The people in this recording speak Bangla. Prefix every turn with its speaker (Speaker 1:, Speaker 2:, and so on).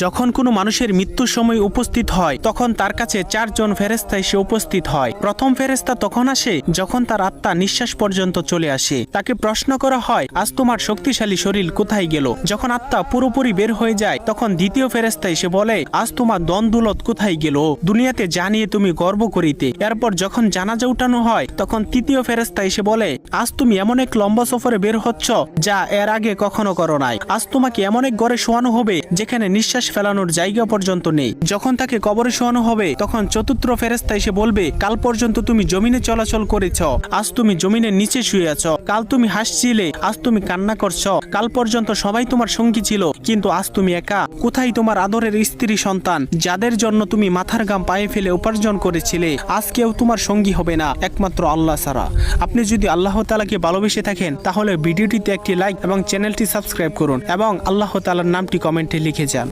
Speaker 1: যখন কোনো মানুষের মৃত্যুর সময় উপস্থিত হয় তখন তার কাছে 4 জন ফেরেশতা এসে উপস্থিত হয়। প্রথম ফেরেশতা তখন আসে যখন তার আত্মা নিঃশ্বাস পর্যন্ত চলে আসে। তাকে প্রশ্ন করা হয়, আজ তোমার শক্তিশালী শরীর কোথায় গেল? যখন আত্মা পুরোপুরি বের হয়ে যায় তখন দ্বিতীয় ফেরেশতা এসে বলে, আজ তোমার দন-দৌলত কোথায় গেল? দুনিয়াতে জানিয়ে তুমি গর্ব করিতে। এরপর যখন জানাজা উঠানো হয় তখন তৃতীয় ফেরেশতা এসে বলে, আজ তুমি এমন এক লম্বা সফরে বের হচ্ছ যা এর আগে কখনো করো নাই। আজ তোমাকে এমন এক ঘরে শোয়ানো হবে যেখানে নিঃশ্বাস ফেলানোর জায়গা পর্যন্ত নেই। যখন তাকে কবরে শোয়ানো হবে তখন চতুর্থ ফেরেশতা এসে বলবে, কাল পর্যন্ত তুমি জমিনে চলাচল করেছ, আজ তুমি জমিনের নিচে শুয়ে আছো। কাল তুমি হাসছিলে, আজ তুমি কান্না করছো। কাল পর্যন্ত সবাই তোমার সঙ্গী ছিল, কিন্তু আজ তুমি একা। কোথায় তোমার আদরের স্ত্রী সন্তান যাদের জন্য তুমি মাথার ঘাম পায়ে ফেলে উপার্জন করেছিলে? আজ কেউ তোমার সঙ্গী হবে না একমাত্র আল্লাহ ছাড়া। আপনি যদি আল্লাহ তাআলাকে ভালোবেসে থাকেন তাহলে ভিডিওটিতে একটি লাইক এবং চ্যানেলটি সাবস্ক্রাইব করুন এবং আল্লাহ তাআলার নামটি কমেন্টে লিখে যান।